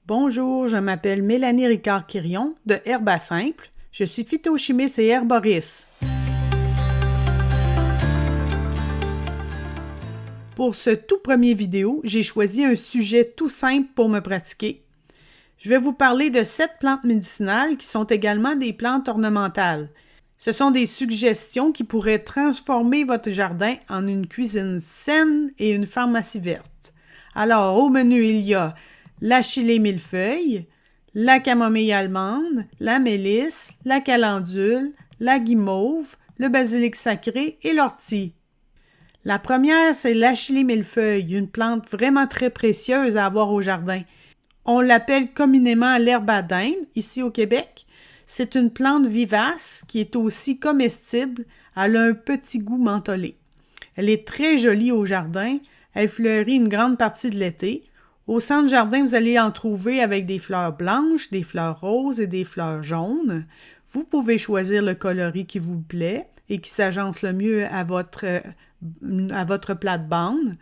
Bonjour, je m'appelle Mélanie Ricard-Quirion de Herba Simple. Je suis phytochimiste et herboriste. Pour ce tout premier vidéo, j'ai choisi un sujet tout simple pour me pratiquer. Je vais vous parler de 7 plantes médicinales qui sont également des plantes ornementales. Ce sont des suggestions qui pourraient transformer votre jardin en une cuisine saine et une pharmacie verte. Alors, au menu, il y a l'achillée millefeuille, la camomille allemande, la mélisse, la calendule, la guimauve, le basilic sacré et l'ortie. La première, c'est l'achillée millefeuille, une plante vraiment très précieuse à avoir au jardin. On l'appelle communément l'herbe à dinde, ici au Québec. C'est une plante vivace qui est aussi comestible. Elle a un petit goût mentholé. Elle est très jolie au jardin. Elle fleurit une grande partie de l'été. Au centre jardin, vous allez en trouver avec des fleurs blanches, des fleurs roses et des fleurs jaunes. Vous pouvez choisir le coloris qui vous plaît et qui s'agence le mieux à votre plate-bande.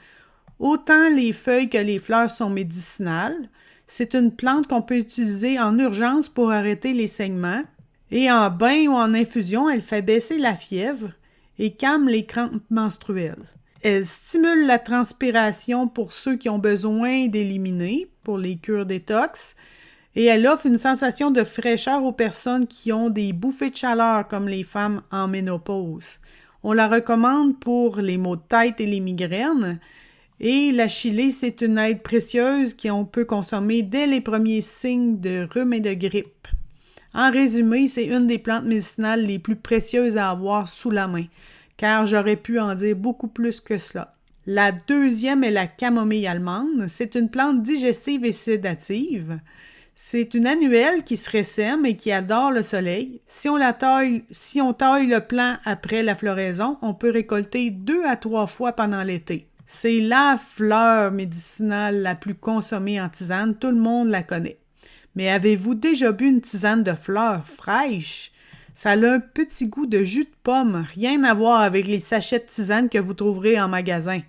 Autant les feuilles que les fleurs sont médicinales. C'est une plante qu'on peut utiliser en urgence pour arrêter les saignements. Et en bain ou en infusion, elle fait baisser la fièvre et calme les crampes menstruelles. Elle stimule la transpiration pour ceux qui ont besoin d'éliminer, pour les cures détox. Et elle offre une sensation de fraîcheur aux personnes qui ont des bouffées de chaleur, comme les femmes en ménopause. On la recommande pour les maux de tête et les migraines. Et l'achillée, c'est une aide précieuse qu'on peut consommer dès les premiers signes de rhume et de grippe. En résumé, c'est une des plantes médicinales les plus précieuses à avoir sous la main, car j'aurais pu en dire beaucoup plus que cela. La deuxième est la camomille allemande. C'est une plante digestive et sédative. C'est une annuelle qui se ressème et qui adore le soleil. Si on taille le plant après la floraison, on peut récolter 2 à 3 fois pendant l'été. C'est la fleur médicinale la plus consommée en tisane, tout le monde la connaît. Mais avez-vous déjà bu une tisane de fleurs fraîches? Ça a un petit goût de jus de pomme, rien à voir avec les sachets de tisane que vous trouverez en magasin.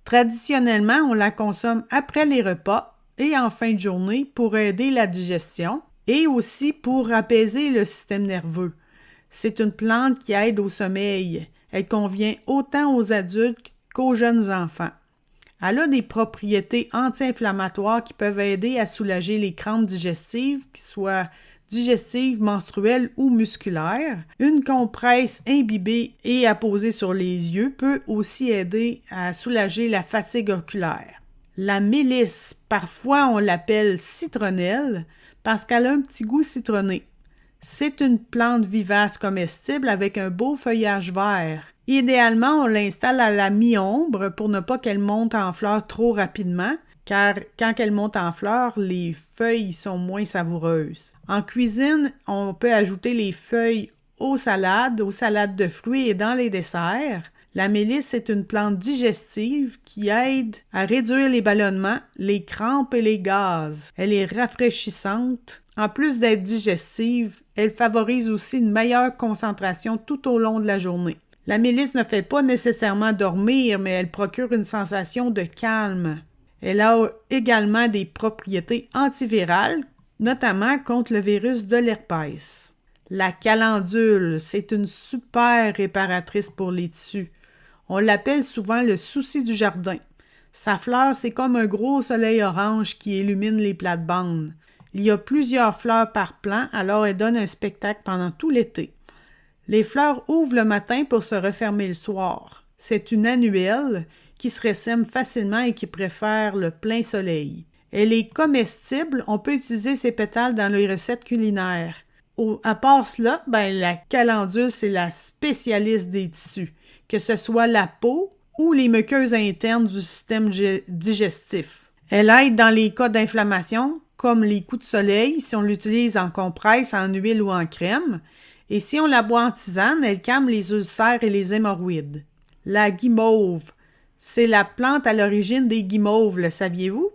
Traditionnellement, on la consomme après les repas et en fin de journée pour aider la digestion et aussi pour apaiser le système nerveux. C'est une plante qui aide au sommeil. Elle convient autant aux adultes qu'aux jeunes enfants. Elle a des propriétés anti-inflammatoires qui peuvent aider à soulager les crampes digestives, qui soient digestives, menstruelles ou musculaires. Une compresse imbibée et apposée sur les yeux peut aussi aider à soulager la fatigue oculaire. La mélisse, parfois on l'appelle citronnelle parce qu'elle a un petit goût citronné. C'est une plante vivace comestible avec un beau feuillage vert. Idéalement, on l'installe à la mi-ombre pour ne pas qu'elle monte en fleurs trop rapidement, car quand elle monte en fleurs, les feuilles sont moins savoureuses. En cuisine, on peut ajouter les feuilles aux salades de fruits et dans les desserts. La mélisse est une plante digestive qui aide à réduire les ballonnements, les crampes et les gaz. Elle est rafraîchissante. En plus d'être digestive, elle favorise aussi une meilleure concentration tout au long de la journée. La mélisse ne fait pas nécessairement dormir, mais elle procure une sensation de calme. Elle a également des propriétés antivirales, notamment contre le virus de l'herpès. La calendule, c'est une super réparatrice pour les tissus. On l'appelle souvent le souci du jardin. Sa fleur, c'est comme un gros soleil orange qui illumine les plates-bandes. Il y a plusieurs fleurs par plant, alors elle donne un spectacle pendant tout l'été. Les fleurs ouvrent le matin pour se refermer le soir. C'est une annuelle qui se ressème facilement et qui préfère le plein soleil. Elle est comestible, on peut utiliser ses pétales dans les recettes culinaires. À part cela, la calendule, c'est la spécialiste des tissus, que ce soit la peau ou les muqueuses internes du système digestif. Elle aide dans les cas d'inflammation, comme les coups de soleil, si on l'utilise en compresse, en huile ou en crème. Et si on la boit en tisane, elle calme les ulcères et les hémorroïdes. La guimauve, c'est la plante à l'origine des guimauves, le saviez-vous?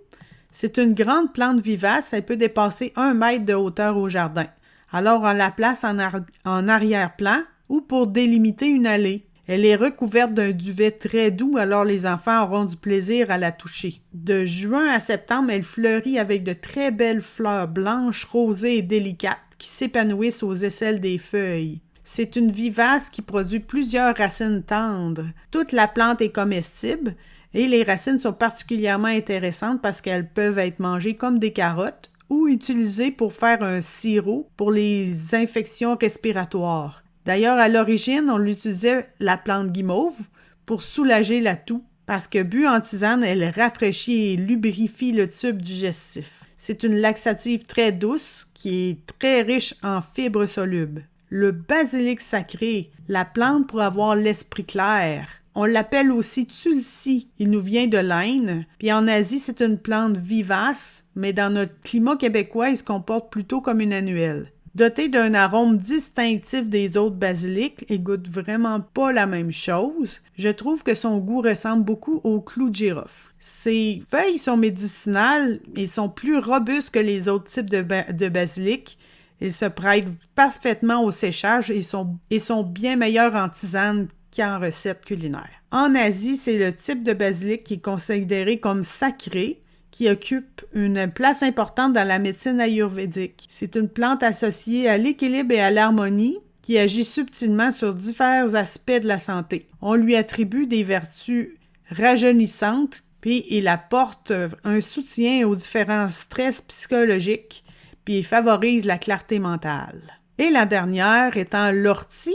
C'est une grande plante vivace, elle peut dépasser 1 mètre de hauteur au jardin. Alors on la place en arrière-plan ou pour délimiter une allée. Elle est recouverte d'un duvet très doux, alors les enfants auront du plaisir à la toucher. De juin à septembre, elle fleurit avec de très belles fleurs blanches, rosées et délicates qui s'épanouissent aux aisselles des feuilles. C'est une vivace qui produit plusieurs racines tendres. Toute la plante est comestible et les racines sont particulièrement intéressantes parce qu'elles peuvent être mangées comme des carottes ou utilisées pour faire un sirop pour les infections respiratoires. D'ailleurs, à l'origine, on utilisait la plante guimauve pour soulager la toux, parce que bu en tisane, elle rafraîchit et lubrifie le tube digestif. C'est une laxative très douce qui est très riche en fibres solubles. Le basilic sacré, la plante pour avoir l'esprit clair. On l'appelle aussi tulsi. Il nous vient de l'Inde. Puis en Asie, c'est une plante vivace, mais dans notre climat québécois, il se comporte plutôt comme une annuelle. Doté d'un arôme distinctif des autres basilics et goûte vraiment pas la même chose, je trouve que son goût ressemble beaucoup au clou de girofle. Ses feuilles sont médicinales et sont plus robustes que les autres types de basilic. Ils se prêtent parfaitement au séchage et sont bien meilleurs en tisane qu'en recette culinaire. En Asie, c'est le type de basilic qui est considéré comme sacré, qui occupe une place importante dans la médecine ayurvédique. C'est une plante associée à l'équilibre et à l'harmonie qui agit subtilement sur divers aspects de la santé. On lui attribue des vertus rajeunissantes, puis il apporte un soutien aux différents stress psychologiques, puis il favorise la clarté mentale. Et la dernière étant l'ortie,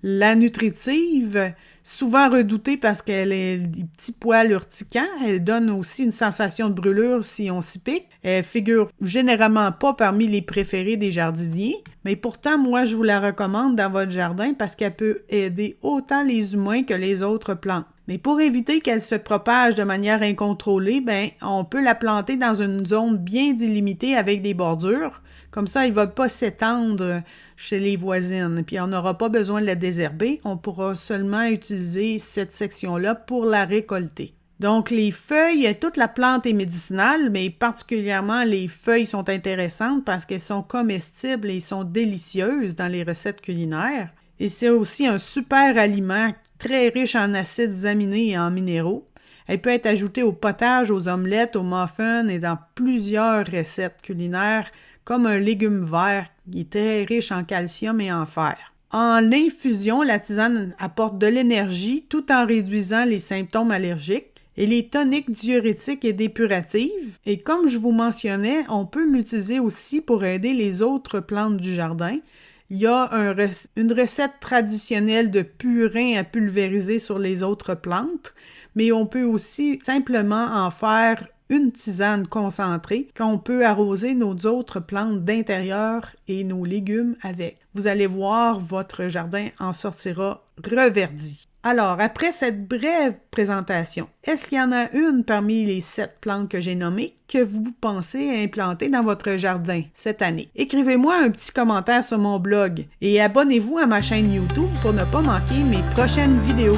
la nutritive, souvent redoutée parce qu'elle a des petits poils urticants. Elle donne aussi une sensation de brûlure si on s'y pique. Elle figure généralement pas parmi les préférés des jardiniers, mais pourtant, moi, je vous la recommande dans votre jardin parce qu'elle peut aider autant les humains que les autres plantes. Mais pour éviter qu'elle se propage de manière incontrôlée, on peut la planter dans une zone bien délimitée avec des bordures. Comme ça, elle ne va pas s'étendre chez les voisines. Puis on n'aura pas besoin de la désherber. On pourra seulement utiliser cette section-là pour la récolter. Donc, les feuilles, toute la plante est médicinale, mais particulièrement les feuilles sont intéressantes parce qu'elles sont comestibles et sont délicieuses dans les recettes culinaires. Et c'est aussi un super aliment très riche en acides aminés et en minéraux. Elle peut être ajoutée au potage, aux omelettes, aux muffins et dans plusieurs recettes culinaires, comme un légume vert qui est très riche en calcium et en fer. En infusion, la tisane apporte de l'énergie tout en réduisant les symptômes allergiques. Elle est tonique, diurétique et dépurative. Et comme je vous mentionnais, on peut l'utiliser aussi pour aider les autres plantes du jardin. Il y a une recette traditionnelle de purin à pulvériser sur les autres plantes, mais on peut aussi simplement en faire une tisane concentrée qu'on peut arroser nos autres plantes d'intérieur et nos légumes avec. Vous allez voir, votre jardin en sortira reverdi. Alors, après cette brève présentation, est-ce qu'il y en a une parmi les 7 plantes que j'ai nommées que vous pensez implanter dans votre jardin cette année? Écrivez-moi un petit commentaire sur mon blog et abonnez-vous à ma chaîne YouTube pour ne pas manquer mes prochaines vidéos.